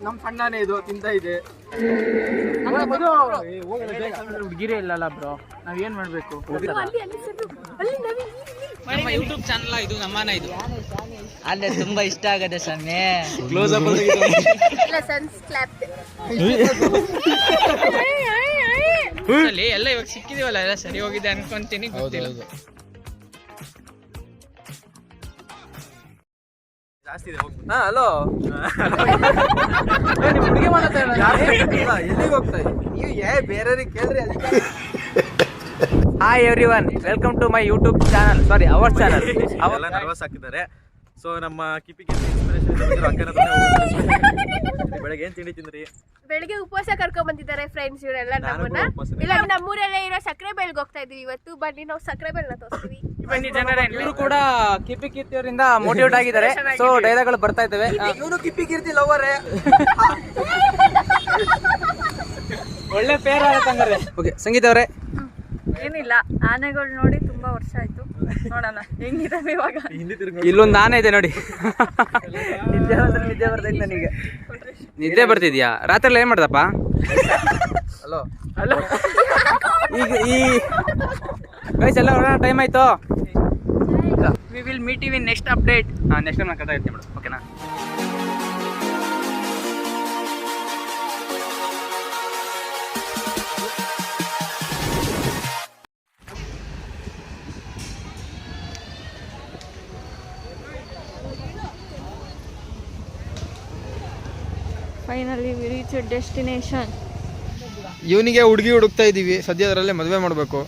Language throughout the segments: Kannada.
ನಮ್ ಸಣ್ಣನೇ ಇದು ತಿಂತ ಇದೆ. ಹುಡುಗಿರೇ ಇಲ್ಲಲ್ಲ ಬ್ರೋ, ನಾವ್ ಏನ್ ಮಾಡ್ಬೇಕು? ನಮ್ಮ ಯೂಟ್ಯೂಬ್ ಚಾನಲ್ ಇದು ನಮ್ಮನ ಇದು ಅಲ್ಲೇ ತುಂಬಾ ಇಷ್ಟ ಆಗದೆ ಸೊನ್ನೆ ಕ್ಲೋಸ್ ಅಪ್ ಎಲ್ಲ ಇವಾಗ ಸಿಕ್ಕಿದೀವಲ್ಲ ಎಲ್ಲ ಸರಿ ಹೋಗಿದೆ ಅನ್ಕೊಂತೀನಿ. ಗೊತ್ತಿಲ್ಲ ಜಾಸ್ತಿ ಇದೆ. ಹಲೋ ಹುಡುಗಿ ಎಲ್ಲಿಗೆ ಹೋಗ್ತಾ ನೀವು? ಬೇರೆಯವ್ರಿಗೆ ಕೇಳ್ರಿ. Hi everyone, welcome to my YouTube channel, sorry our channel. ಅವೆಲ್ಲ ನರ್ವಸ್ ಆಗ್ತಿದ್ದಾರೆ. ಸೊ ನಮ್ಮ ಕಿಪಿಗೆ ಇನ್ಸ್ಪಿರೇಷನ್ ಬೆಳಗ್ಗೆ ಏನ್ ತಿಂಡಿ ತಿಂದ್ರಿ? ಬೆಳಿಗ್ಗೆ ಉಪವಾಸ ಕರ್ಕೊಂಡ್ ಬಂದಿದ್ದಾರೆ ಫ್ರೆಂಡ್ಸ್ ಇವರೆಲ್ಲ ನಮ್ಮನ್ನ. ಇಲ್ಲ ನಮ್ಮೂರಲ್ಲೇ ಇರೋ ಸಕ್ಕರೆ ಬೆಳ್ಗೆ ಹೋಗ್ತಾ ಇದೀವಿ ಇವತ್ತು. ಬನ್ನಿ ನಾವು ಸಕ್ಕರೆ ಬೆಳ್ನ ತೋರಿಸ್ತೀವಿ. ಇವರು ಕೂಡ ಕಿಪಿ ಕೀರ್ತಿಯವರಿಂದ ಮೋಟಿವೇಟ್ ಆಗಿದ್ದಾರೆ. ಸೊ ಡೈಲಾಗ್ಗಳು ಬರ್ತಾ ಇದ್ದಾವೆ. ಇವನು ಕಿಪಿ ಕೀರ್ತಿ ಲವರೇ. ಒಳ್ಳೆ ಪೇರ್ ಆಗತ್ತಂಗಾರೆ. ಓಕೆ ಸಂಗೀತ ಅವರೇ. ಏನಿಲ್ಲ, ಆನೆಗಳು ನೋಡಿ ತುಂಬಾ ವರ್ಷ ಆಯ್ತು. ನೋಡೋಣ ಹೆಂಗಿದಾವೆ ಇವಾಗ. ಇಲ್ಲೊಂದು ಆನೆ ಇದೆ ನೋಡಿ. ನಿದ್ದೆ ಬರ್ತೈತೆ ನನಗೆ. ನಿದ್ದೆ ಬರ್ತಿದ್ಯಾ? ರಾತ್ರಿ ಏನ್ ಮಾಡ್ದಪ್ಪ? ಹಲೋ ಹಲೋ ಈಗ ಈ ಗೈಸ್ ಎಲ್ಲ ಹೊರಡೋಣ, ಟೈಮ್ ಆಯ್ತು. We will meet you in next update. Next time ನಾನು ಕಥೆ ಹೇಳ್ತೀನಿ ಮೇಡಮ್, ಓಕೆನಾ? Finally we reach destination. ಇವನಿಗೆ ಹುಡುಗಿ ಹುಡುಕ್ತಾ ಇದೀವಿ ಸದ್ಯದರಲ್ಲೇ ಮದುವೆ ಮಾಡ್ಬೇಕು.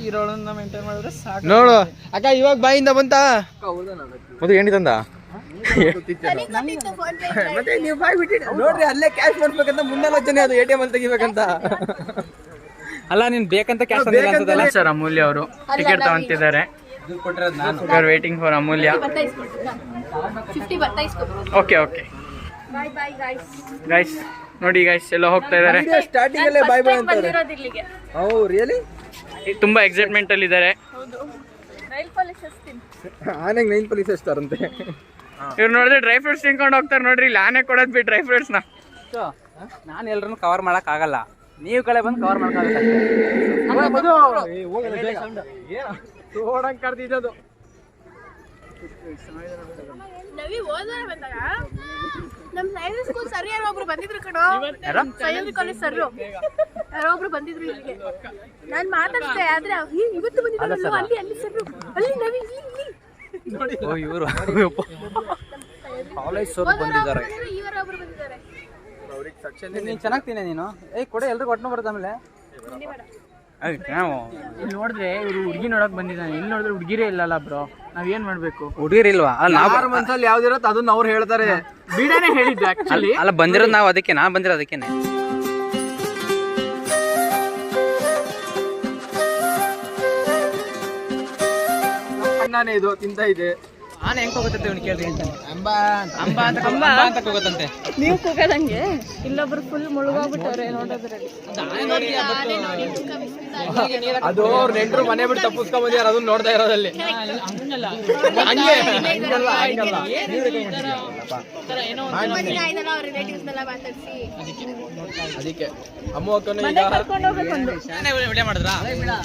ಇರೋಳನ್ನ ಮೇಂಟೈನ್ ಮಾಡಿದ್ರೆ ಸಾಕು. ನೋಡು ಅಕ್ಕ, ಇವಾಗ ಬಾಯಿಂದ ಬಂತ ಮತ್ತೆ ಎಣ್ಣೆ ತಂದ. ಮತ್ತೆ ನೀವು ಬಾಯ್ ಬಿಟ್ಟಿರಿ ನೋಡ್ರಿ, ಅಲ್ಲೇ ಕ್ಯಾಶ್ ಮಾಡ್ಬೇಕಂತ ಮುಂದಾಲೋಚನೆ ಅದು ATM ಅಲ್ಲಿ ತೆಗಿಬೇಕಂತ. ಅಲ್ಲ ನೀನ್ ಬೇಕಂತ ಕ್ಯಾಶ್ ತಂದಿಲ್ಲ ಸರ್. ಅಮೂಲ್ಯ ಅವರು ಟಿಕೆಟ್ ತಗೊಂತಿದ್ದಾರೆ. Waiting for Amulya. Okay okay guys, ನೋಡಿ ಗೈಸ್ ಎಲ್ಲ ಹೋಗ್ತಾ ಇದ್ದಾರೆ. ಸ್ಟಾರ್ಟಿಂಗ್ ಅಲ್ಲೇ ಬಾಯ್ ಬಾಯ್ ಅಂತಾರೆ. Oh really? ತುಂಬಾ ಎಕ್ಸೈಟ್ಮೆಂಟ್ ಅಲ್ಲಿ ಇದ್ದಾರೆ. ಆನೆಗೆ 9 ಪೊಲೀಸ್ ಎಷ್ಟಾರಂತೆ. ಇವ್ರು ನೋಡಿದ್ರೆ ಡ್ರೈ ಫ್ರೂಟ್ಸ್ ತಿನ್ಕೊಂಡು ಹೋಗ್ತಾರೆ ನೋಡ್ರಿ. ಇಲ್ಲಿ ಆನೆ ಕೊಡೋದ್ ಬಿಟ್ಟು ಡ್ರೈ ಫ್ರೂಟ್ಸ್ ನ ನಾನು ಎಲ್ರನ್ನು ಕವರ್ ಮಾಡಕ್ ಆಗಲ್ಲ, ನೀವು ಕಡೆ ಬಂದು ಕವರ್ ಮಾಡಕ್ಕಾಗಲ್ಲ. ನಮ್ ಸೈನ್ಸ್ ಸ್ಕೂಲ್ ಸರ್ ಯಾರೋ ಒಬ್ರು ಬಂದಿದ್ರು ಕಣೋ. ಸೈನ್ಸ್ ಕಾಲೇಜ್ ಸರ್ ಯಾರೋ ಒಬ್ರು ಬಂದಿದ್ರು ಇಲ್ಲಿಗೆ. ನಾನ್ ಮಾತಾಡ್ತೆ ಆದ್ರೆ ಇವತ್ತು ಬಂದಿದ್ರು. ಅಲ್ಲಿ ಅಲ್ಲಿ ಸರ್ ಅಲ್ಲಿ ನವಿ ಇವರು ಕಾಲೇಜ್ ಸರ್ ಬಂದಿದ್ದಾರೆ. ಇವರೊಬ್ರು ಬಂದಿದ್ದಾರೆ. ನೀನ್ ಚೆನ್ನಾಗಿ ತಿನ್ನೆ ನೀನು. ಕೊಡೆ ಎಲ್ರಿಗೂ ಒಟ್ಟು ಬರುತ್ತೆ. ಆಮೇಲೆ ಇಲ್ಲಿ ನೋಡಿದ್ರೆ ಇವ್ರು ಹುಡುಗಿ ನೋಡಕ್ ಬಂದಿದ್ದಾನೆ. ಇಲ್ಲಿ ನೋಡಿದ್ರೆ ಹುಡುಗಿರೇ ಇಲ್ಲಲ್ಲ ಬ್ರೋ, ನಾವ್ ಏನ್ ಮಾಡ್ಬೇಕು? ಹುಡುಗಿರಿಲ್ವಾ? ಯಾರ ಮನ್ಸಲ್ಲಿ ಯಾವ್ದಿರತ್ತ ಅದನ್ನ ಅವ್ರು ಹೇಳ್ತಾರೆ. ಬೀಡಾನೆ ಹೇಳಿದ್ದೆ ಆಕ್ಚುಲಿ. ಅಲ್ಲ ಬಂದಿರೋದು ನಾವು ಅದಕ್ಕೆ, ನಾ ಬಂದಿರೋ ಅದಕ್ಕೇನೆ. ಅಣ್ಣನೇ ಇದು ತಿಂತ ಇದೆ. ಆನೆ ಹೆಂಗ್ ಹೋಗುತ್ತೆ ಅವ್ನು ಕೇಳ್ರಿ ಹೇಳ್ತಾನೆ. ಅಂಬಾ ಅಂತ ಹೋಗುತ್ತಂತೆ. ನೀವು ಕೂಗದಂಗೆ ಇಲ್ಲೊಬ್ರು ಫುಲ್ ಮುಳುಗೋಗ್ಬಿಟ್ಟವ್ರೆ ನೋಡೋದ್ರಲ್ಲಿ. ಅದು ಅವ್ರ ನೆಂಟರು ಮನೆ ಬಿಟ್ಟು ತಪ್ಪಿಸ್ಕೊಂಡ್ ಬಂದಿದ್ದಾರೆ, ಅದನ್ನ ನೋಡ್ತಾ ಇರೋದಲ್ಲಿ. ಅದಕ್ಕೆ ಅಮ್ಮ ಅಕ್ಕನು ಈಗ ವಿಡಿಯೋ ಮಾಡಿದ್ರಾ?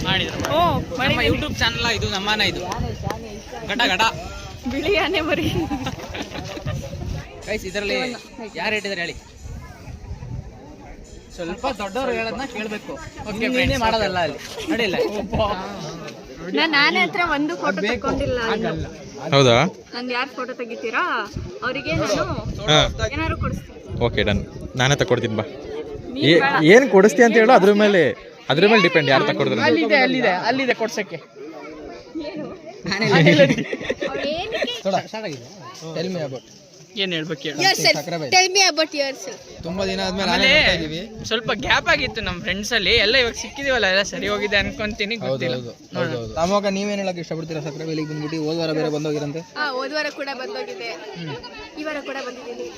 ಮಾಡಿದ್ರು. ನಮ್ಮ ಯೂಟ್ಯೂಬ್ ಚಾನಲ್ ಇದು ನಮ್ಮನ ಇದು ಘಟ ಬಿಳಿ ಆನೆ ಬರೀ. ಗೈಸ್ ಇದರಲ್ಲಿ ಯಾರು ಹೇಳಿದಾರೆ ಹೇಳಿ? ಸ್ವಲ್ಪ ದೊಡ್ಡವರು ಹೇಳೋದನ್ನ ಕೇಳಬೇಕು. ಓಕೆ ಮಾಡೋದಲ್ಲ ಅಲ್ಲಿ ನಡಿಲ್ಲ. ನಾನು ಹತ್ರ ಒಂದು ಫೋಟೋ ತಗೊಂಡಿಲ್ಲ. ಹೌದಾ? ನಾನು ಯಾರು ಫೋಟೋ ತೆಗಿತೀರಾ ಅವರಿಗೆ ನಾನು ಏನಾದ್ರು ಕೊಡಿಸ್ತೀನಿ. ಓಕೆ ಡನ್, ನಾನೇ ತಕೊಡ್ತೀನಿ ಬಾ. ಏನ್ ಕೊಡಿಸ್ತಿ ಅಂತ ಹೇಳು, ಅದ್ರ ಮೇಲೆ ಡಿಪೆಂಡ್ ಯಾರು ತಕೊಡಿದ್ರೆ. ಅಲ್ಲಿದೆ ಕೊಡ್ಸಕ್ಕೆ. ಏನ್ ಹೇಳ್ಬೇಕು? ತುಂಬಾ ದಿನ ಆದ್ಮೇಲೆ ಸ್ವಲ್ಪ ಗ್ಯಾಪ್ ಆಗಿತ್ತು ನಮ್ ಫ್ರೆಂಡ್ಸ್ ಅಲ್ಲಿ ಎಲ್ಲ. ಇವಾಗ ಸಿಕ್ಕಿದೀವಲ್ಲ ಎಲ್ಲ ಸರಿ ಹೋಗಿದೆ ಅನ್ಕೊಂತೀನಿ. ಗೊತ್ತಿಲ್ಲ. ಅವಾಗ ನೀವೇನ್ ಹೇಳಕ್ ಇಷ್ಟಪಡ್ತೀರಾ? ಸಕ್ಕರೆ ಬೆಲೆಗೆ ಬಂದ್ಬಿಟ್ಟು ಹೋದ ವಾರ ಬೇರೆ ಬಂದೋಗಿರಂತೆ. ಹೋದ ವಾರ ಕೂಡ ಬಂದೋಗಿದೆ, ಈ ವಾರ ಕೂಡ ಬಂದಿದ್ದೀನಿ.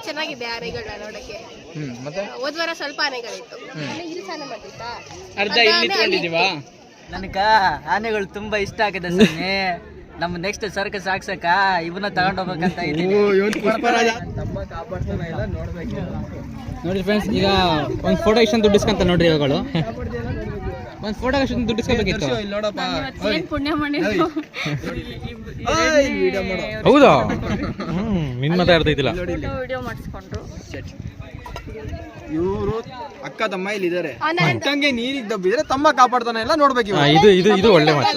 ಚೆನ್ನಾಗಿದೆ ಆನೆಗಳನ್ನ ನೋಡಕ್ಕೆ. ಮತ್ತೆ ಹೋದ ವಾರ ಸ್ವಲ್ಪ ಆನೆಗಳಿತ್ತು. ಇಲ್ಲಿ ಸ್ನಾನ ಮಾಡ್ತಿತ್ತಾ? ಅರ್ಧ ಇಲ್ಲಿ ಇಟ್ಕೊಂಡಿದೀವಾ? ನನಗ ಆನೆಗಳು ತುಂಬಾ ಇಷ್ಟ ಆಗಿದೆ ಸೊನ್ನೆ. ನಮ್ಮ ನೆಕ್ಸ್ಟ್ ಸರ್ಕಸ್ ಹಾಕ್ಸಕ್ಕ ಇವನ್ನ ತಗೊಂಡ್ ಹೋಗ್ಬೇಕಂತ ಇದ್ದೀನಿ. ತಮ್ಮ ಕಾಪಾಡ್ತಾನ ಇಲ್ಲ ನೋಡ್ಬೇಕು. ನೋಡಿ ಫ್ರೆಂಡ್ಸ್, ಈಗ ಒಂದು ಫೋಟೋ ಇಷ್ಟೊಂದು ದುಡ್ಡು ಇಸ್ಕೊಂತ ನೋಡ್ರಿ ಇವಾಗಳು. ಒಂದು ಫೋಟೋ ಇಷ್ಟೊಂದು ದುಡ್ಡು ಇಸ್ಕೋಬೇಕಿತ್ತು. ಇಲ್ಲಿ ನೋಡಪ್ಪ. ಏನ್ ಪುಣ್ಯ ಮಾಡಿ ವಿಡಿಯೋ ಮಾಡು. ಹೌದಾ? ನಿನ್ ಮಾತಾಡ್ತೈತಿಲ್ಲ. ವಿಡಿಯೋ ಮಾಡಿಸ್ಕೊಂಡ್ರು. ಇವರು ಅಕ್ಕ ತಮ್ಮ ಇಲ್ಲಿ ಇದಾರೆ. ಅಕ್ಕಂಗೆ ನೀರಿಗೆ ದಬ್ಬಿದ್ರೆ ತಮ್ಮ ಕಾಪಾಡ್ತಾನ ಇಲ್ಲ ನೋಡ್ಬೇಕು. ಇದು ಒಳ್ಳೆ ಮಾತು.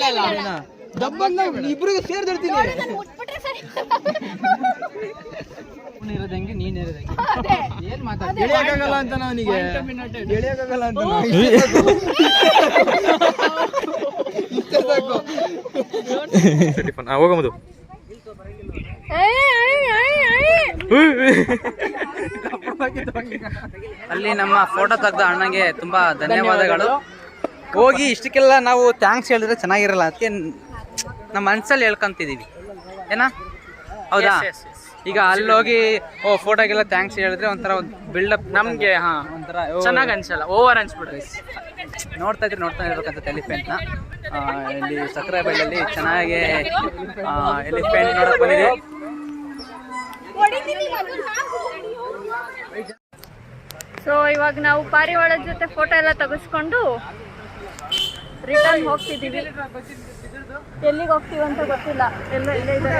ದಬ್ಬನ್ನ ಇಬ್ರಿಗೂ ಸೇರ್ದಿರ್ತೀನಿ. ಇರೋದಂಗೆ ನೀನ್ ಇರೋದಂಗೆ ಏನ್ ಮಾತಾಡ್ತೀಯ? ಗೆಳೆಯಕ್ಕಾಗಲ್ಲ ಅಂತ ಅವನಿಗೆ. ಗೆಳೆಯಕ್ಕಾಗಲ್ಲ ಅಂತ ಹೋಗಮದು. ಅಲ್ಲಿ ನಮ್ಮ ಫೋಟೋ ತೆಗ್ದ ಅಣ್ಣಗೆ ತುಂಬಾ ಧನ್ಯವಾದಗಳು. ಹೋಗಿ ಇಷ್ಟಕ್ಕೆಲ್ಲ ನಾವು ಥ್ಯಾಂಕ್ಸ್ ಹೇಳಿದ್ರೆ ಚೆನ್ನಾಗಿರಲ್ಲ, ಅದಕ್ಕೆ ನಮ್ಮ ಮನ್ಸಲ್ಲಿ ಹೇಳ್ಕೊಂತಿದೀವಿ ಏನಾ? ಹೌದಾ? ಈಗ ಅಲ್ಲಿ ಹೋಗಿ ಫೋಟೋಗೆಲ್ಲ ಥ್ಯಾಂಕ್ಸ್ ಹೇಳಿದ್ರೆ ಒಂಥರ ಬಿಲ್ಡಪ್ ನಮ್ಗೆ ಒಂಥರ ಚೆನ್ನಾಗಿ ಅನ್ಸಲ್ಲ, ಓವರ್ ಅನ್ಸ್ಬಿಡ್ರಿ. ನೋಡ್ತಾ ಇರ್ಬೇಕಂತ ಎಲಿಫೆಂಟ್ನ. ಇಲ್ಲಿ ಸಕ್ರೆಬೈಲಲ್ಲಿ ಚೆನ್ನಾಗಿ ಎಲಿಫೆಂಟ್ ನೋಡಕ್ ಬಂದಿದೆ. ಸೊ ಇವಾಗ ನಾವು ಪಾರಿವಾಳದ ಜೊತೆ ಫೋಟೋ ಎಲ್ಲ ತೆಗೆಸ್ಕೊಂಡು ರಿಟರ್ನ್ ಹೋಗ್ತಿದ್ದೀವಿ. ಎಲ್ಲಿಗೆ ಹೋಗ್ತೀವಿ ಅಂತ ಗೊತ್ತಿಲ್ಲ. ಎಲ್ಲೇ ಇದ್ದಾರೆ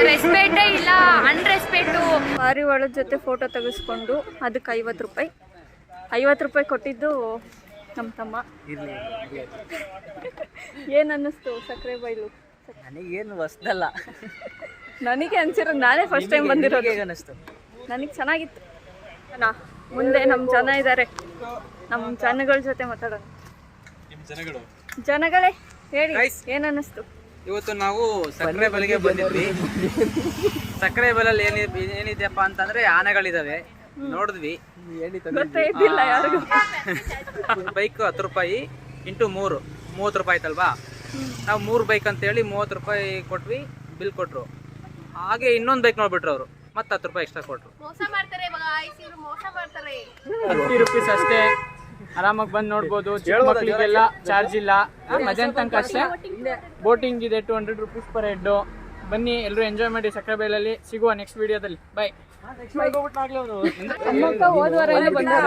ರೆಸ್ಪೆಕ್ಟೇ ಇಲ್ಲ, ಅನ್ರೆಸ್ಪೆಕ್ಟು. ಪಾರಿವಾಳದ ಜೊತೆ ಫೋಟೋ ತೆಗೆಸ್ಕೊಂಡು ಅದಕ್ಕೆ 50 ರೂಪಾಯಿ. 50 ರೂಪಾಯಿ ಕೊಟ್ಟಿದ್ದು ನಮ್ಮ ತಮ್ಮ. ಏನು ಅನ್ನಿಸ್ತು ಸಕ್ಕರೆ ಬೈಲು? ನನಗೇನು ಹೊಸ್ದಲ್ಲ, ನನಗೆ ಅನ್ಸಿರೋದು, ನಾನೇ ಫಸ್ಟ್ ಟೈಮ್ ಬಂದಿರೋದು. ಅನಿಸ್ತು ನನಗೆ ಚೆನ್ನಾಗಿತ್ತು. ಮುಂದೆ ನಮ್ಮ ಜನ ಇದ್ದಾರೆ, ನಮ್ಮ ಜನಗಳ ಜೊತೆ ಮಾತಾಡೋಣ. ಜನಗಳೇ ಹೇಳಿ, ಏನ್ ಅನ್ನಿಸ್ತು? ಇವತ್ತು ನಾವು ಸಕ್ರೆಬೈಲಿಗೆ ಬಂದಿದ್ವಿ. ಸಕ್ರೆಬೈಲಲ್ಲಿ ಏನಿದೆಯಪ್ಪ ಅಂತಂದ್ರೆ ಆನೆಗಳಿದಾವೆ, ನೋಡಿದ್ವಿ. ಗೊತ್ತೇ ಇದ್ದಿಲ್ಲ ಯಾರಿಗೂ. ಬೈಕ್ 10 ರೂಪಾಯಿ ಇಂಟು 3 30 ರೂಪಾಯಿ ಆಯ್ತಲ್ವಾ? ನಾವು 3 ಬೈಕ್ ಅಂತೇಳಿ 30 ರೂಪಾಯಿ ಕೊಟ್ವಿ, ಬಿಲ್ ಕೊಟ್ರು. ಹಾಗೆ ಇನ್ನೊಂದು ಬೈಕ್ ನೋಡ್ಬಿಟ್ರು ಅವರು, ಮತ್ತೆ 10 ರೂಪಾಯಿ ಎಕ್ಸ್ಟ್ರಾ ಕೊಟ್ರು. ಮೋಸ ಮಾಡ್ತಾರೆ ಮೋಸ ಮಾಡ್ತಾರೆ. 50 ರೂಪೀಸ್ ಅಷ್ಟೇ, ಆರಾಮಾಗಿ ಬಂದು ನೋಡ್ಬೋದು. ಚಿಕ್ಕ ಮಕ್ಕಳಿಗೆಲ್ಲ ಚಾರ್ಜ್ ಇಲ್ಲ, ಮಧ್ಯಾಹ್ನ ತನಕ ಅಷ್ಟೇ. ಬೋಟಿಂಗ್ ಇದೆ, 200 ರೂಪೀಸ್ ಪರ್ ಹೆಡ್. ಬನ್ನಿ, ಎಲ್ಲರೂ ಎಂಜಾಯ್ ಮಾಡಿ ಸಕ್ರೆಬೈಲಲ್ಲಿ. ಸಿಗುವ ನೆಕ್ಸ್ಟ್ ವಿಡಿಯೋದಲ್ಲಿ. ಬಾಯ್. ಅಮ್ಮಕ್ಕ ಹೋದ್ವಾರನೇ ಬಂದ್ರು.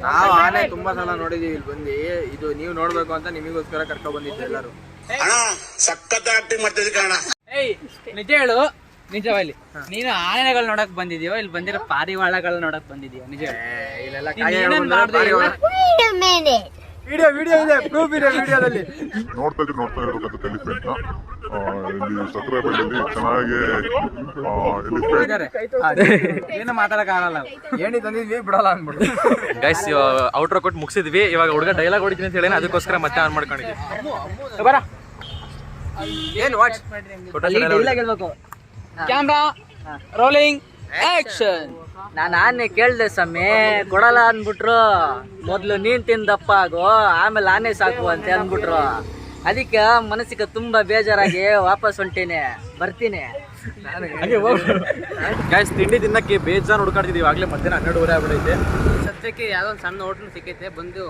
ನಾವು ಆನೆ ತುಂಬಾ ಸಲ ನೋಡಿದೀವಿ ಇಲ್ಲಿ ಬಂದು. ಇದು ನೀವು ನೋಡ್ಬೇಕು ಅಂತ ನಿಮಗೋಸ್ಕರ ಕರ್ಕೊಂಡ್ ಬಂದಿದ್ದೆ ಎಲ್ಲರೂ. ನಿಜ ಹೇಳು, ನಿಜವಲ್ಲಿ ನೀನು ಆನೆಗಳು ನೋಡಕ್ ಬಂದಿದ್ಯೋ ಇಲ್ಲಿ ಬಂದಿರೋ ಪಾರಿವಾಳಗಳು ನೋಡಕ್ ಬಂದಿದ್ಯೋ? ನಿಜ ಇಲ್ಲೆಲ್ಲ ವಿಡಿಯೋ ಇದೆ, ಪ್ರೂಫ್ ಇದೆ ವಿಡಿಯೋದಲ್ಲಿ. ನೋಡ್ತಾ ಇರ್ಬೇಕಂತ ಎಲಿಫೆಂಟ್ ಇಲ್ಲಿ ಸಕ್ರೆಬೈಲಲ್ಲಿ ಚೆನ್ನಾಗಿ ಏನು ಮಾತಾಡಕ್ ಆಗಲ್ಲ. ಏನಿ ತಂದಿದ್ವಿ ಬಿಡಲ್ಲ ಅಂದ್ಬಿಟ್ಟು. ಗೈಸ್, ಔಟ್ರೋ ಕೊಟ್ಟು ಮುಗಿಸಿದ್ವಿ. ಇವಾಗ ಹುಡುಗ ಡೈಲಾಗ್ ಹೊಡಿತೀನಿ ಅಂತ ಹೇಳಿ ಅದಕ್ಕೋಸ್ಕರ ಮತ್ತೆ ಆನ್ ಮಾಡ್ಕೊಂಡಿದ್ವಿ. ಬರ ಏನ್ ವಾಚ್ ಡೈಲಾಗ್ ಹೇಳ್ಬೇಕು. Camera rolling action. ನಾನು ಆನೆ ಕೇಳ್ದೆ ಸ್ವಾಮಿ, ಕೊಡಲ್ಲ ಅಂದ್ಬಿಟ್ರು. ಮೊದ್ಲು ನೀನ್ ತಿಂದಪ್ಪ ಆಗು, ಆಮೇಲೆ ಆನೆ ಸಾಕು ಅಂತ ಅಂದ್ಬಿಟ್ರು. ಅದಕ್ಕೆ ಮನಸ್ಸಿಗೆ ತುಂಬಾ ಬೇಜಾರಾಗಿ ವಾಪಸ್ ಹೊಂಟೀನಿ, ಬರ್ತೀನಿ. ಗೈಸ್, ತಿಂಡಿ ತಿನ್ನಕ್ಕೆ ಬೇಜಾನ್ ಹುಡುಕಾಡ್ತಿದೀವಿ. ಆಗ್ಲೇ ಮಧ್ಯಾಹ್ನ 12:30 ಆಗ್ಬಿಟ್ಟೈತೆ. ಸದ್ಯಕ್ಕೆ ಯಾವ್ದೋ ಒಂದು ಸಣ್ಣ ಹೋಟ್ಲು ಸಿಕ್ಕೈತೆ, ಬಂದು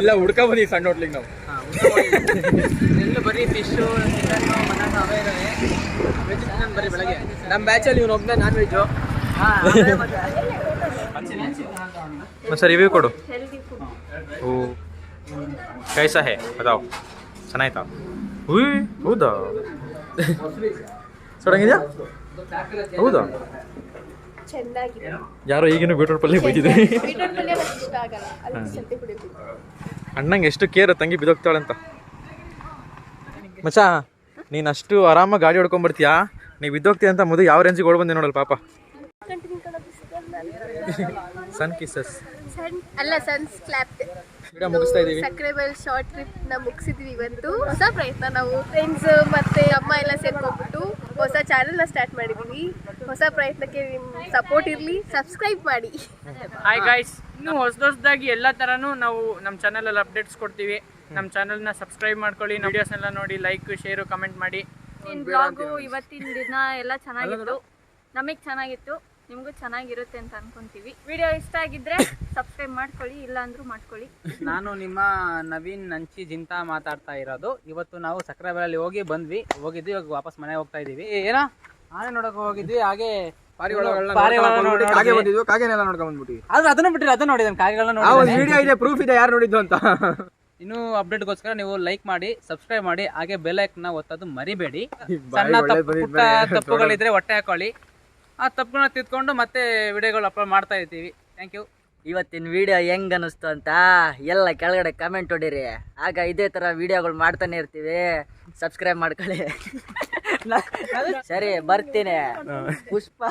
ಇಲ್ಲ ಹುಡ್ಕ ಬಂದಿ ಸಣ್ಣ ಹೋಟ್ಲಿಗೆ ನಾವು. ಎಲ್ಲೂ ಬರೀ ಫಿಶು, ಚಿಕನ್ನು, ಮಟನ್ ಅವೇ ಇದಾವೆ. ವೆಜ್ ಚಿಕನ್ ಬರೀ ಬೆಳಗ್ಗೆ. ನಮ್ಮ ಬ್ಯಾಚಲ್ಲಿ ಇವನು ಒಬ್ಬನೇ ನಾನ್ ವೆಜ್. ಸರ್ ರಿವ್ಯೂ ಕೊಡು. ಓ ಕೈಸಾ ಹೇ ಬತಾವ್. ಚೆನ್ನಾಯ್ತಾ? ಉಯ್ ಹೌದಾ? ಸಡಂಗಿದ್ಯಾ? ಹೌದಾ? ಚೆನ್ನಾಗಿದೆ. ಯಾರೋ ಈಗಿನ ಬೀಟ್ರೂಟ್ ಪಲ್ಯ ಬೈತಿದೆ. ಬೀಟ್ರೂಟ್ ಪಲ್ಯ ನನಗೆ ಇಷ್ಟ ಆಗಲ್ಲ, ಅದಕ್ಕೆ ಸತ್ತಿ ಕುಡಿಬೇಕು. ಅಣ್ಣಂಗೆ ಎಷ್ಟು ಕೇರ್ ತಂಗಿ ಬಿದ್ದೋಗ್ತಾಳಂತ. ಮಚ್ಚಾ, ನೀನು ಅಷ್ಟು ಆರಾಮಾಗಿ ಗಾಡಿ ಹೊಡ್ಕೊಂಡ್ಬರ್ತೀಯಾ, ನೀವು ಬಿದ್ದೋಗ್ತೀಯ ಅಂತ ಮೊದಲು ಯಾವ ರೇಂಜಿಗೆ ಓಡ್ ಬಂದೆ ನೋಡಲ್ಲ ಪಾಪ. ಸನ್ ಕಿಸಸ್ ಅಲ್ಲ, ಸನ್ಸ್ ಕ್ಲಾಪ್. ವಿಡಿಯೋ ಮುಗಿಸ್ತಾ ಇದೀವಿ. ಸಕ್ರೆಬೈಲ್ ಶಾರ್ಟ್ ಟ್ರಿಪ್ ನ ಮುಗಿಸಿದ್ವಿ ಇವತ್ತು. ಹೊಸ ಪ್ರಯತ್ನ, ನಾವು ಫ್ರೆಂಡ್ಸ್ ಮತ್ತೆ ಅಮ್ಮ ಎಲ್ಲ ಸೇರ್ಕೊಂಡ್ಬಿಟ್ಟು ಹೊಸ ಚಾನೆಲ್ ನ ಸ್ಟಾರ್ಟ್ ಮಾಡಿದ್ವಿ. ಹೊಸ ಪ್ರಯತ್ನಕ್ಕೆ ನಿಮ್ ಸಪೋರ್ಟ್ ಇರ್ಲಿ, ಸಬ್ಸ್ಕ್ರೈಬ್ ಮಾಡಿ. ಹಾಯ್ ಗಾಯ್ಸ್, ಇನ್ನು ಹೊಸದಾಗಿ ಎಲ್ಲ ತರನು ನಾವು ನಮ್ಮ ಚಾನಲಲ್ಲಿ ಅಪ್ಡೇಟ್ಸ್ ಕೊಡ್ತೀವಿ. ನಮ್ಮ ಚಾನಲ್ನ ಸಬ್ಸ್ಕ್ರೈಬ್ ಮಾಡ್ಕೊಳ್ಳಿ, ವಿಡಿಯೋಸ್ನೆಲ್ಲ ನೋಡಿ, ಲೈಕ್, ಶೇರು, ಕಮೆಂಟ್ ಮಾಡಿ. ಬ್ಲಾಗು ಇವತ್ತಿನ ದಿನ ಎಲ್ಲ ಚೆನ್ನಾಗಿತ್ತು. ನಮಗೆ ಚೆನ್ನಾಗಿತ್ತು, ನಿಮಗೂ ಚೆನ್ನಾಗಿರುತ್ತೆ ಅಂತ ಅನ್ಕೊಂತೀವಿ. ವಿಡಿಯೋ ಇಷ್ಟ ಆಗಿದ್ರೆ ಸಬ್ಸ್ಕ್ರೈಬ್ ಮಾಡ್ಕೊಳ್ಳಿ, ಇಲ್ಲ ಅಂದ್ರೂ ಮಾಡ್ಕೊಳ್ಳಿ. ನಾನು ನಿಮ್ಮ ನವೀನ್ ನಂಚಿ ಜಿಂತಾ ಮಾತಾಡ್ತಾ ಇರೋದು. ಇವತ್ತು ನಾವು ಸಕ್ರೆಬೈಲಲ್ಲಿ ಹೋಗಿದ್ವಿ, ಇವಾಗ ವಾಪಸ್ ಮನೆಗೆ ಹೋಗ್ತಾ ಇದೀವಿ. ಏನೋ ಆನೆ ನೋಡಕ್ ಹೋಗಿದ್ವಿ, ಹಾಗೆ ಕಾಗೆ ಬಂದಿದ್ವು, ಕಾಗೆನೆಲ್ಲ ನೋಡ್ಕೊಂಡ್ ಬಂದ್ಬಿಟ್ಟಿವಿ. ಆದ್ರೆ ಅದನ್ನ ಬಿಟ್ಟಿರಿ, ಅದನ್ನ ನೋಡಿದ್ದೇನೆ, ಕಾಗೆಗಳನ್ನ ಒಂದು ವಿಡಿಯೋ ಇದೆ, ಪ್ರೂಫ್ ಇದೆ ಯಾರು ನೋಡಿದ್ದು ಅಂತ. ಇನ್ನು ಅಪ್ಡೇಟ್ಗೋಸ್ಕರ ನೀವು ಲೈಕ್ ಮಾಡಿ, ಸಬ್ಸ್ಕ್ರೈಬ್ ಮಾಡಿ, ಹಾಗೆ ಬೆಲ್ ಐಕನ್ನ ಒತ್ತೋದು ಮರಿಬೇಡಿ. ಸಣ್ಣ ಪುಟ್ಟ ತಪ್ಪುಗಳಿದ್ರೆ ಹೊಟ್ಟೆ ಹಾಕೊಳ್ಳಿ, ಆ ತಪ್ಪುಗಳನ್ನ ತಿದ್ಕೊಂಡು ಮತ್ತೆ ವಿಡಿಯೋಗಳು ಅಪ್ಲೋಡ್ ಮಾಡ್ತಾ ಇರ್ತೀವಿ. Thank you. ಇವತ್ತಿನ ವಿಡಿಯೋ ಹೆಂಗ್ ಅನಿಸ್ತು ಅಂತ ಎಲ್ಲ ಕೆಳಗಡೆ ಕಮೆಂಟ್ ಹೊಡೀರಿ. ಆಗ ಇದೇ ತರ ವಿಡಿಯೋಗಳು ಮಾಡ್ತಾನೆ ಇರ್ತೀವಿ. ಸಬ್ಸ್ಕ್ರೈಬ್ ಮಾಡ್ಕೊಳ್ಳಿ. ಸರಿ, ಬರ್ತೀನಿ. ಪುಷ್ಪ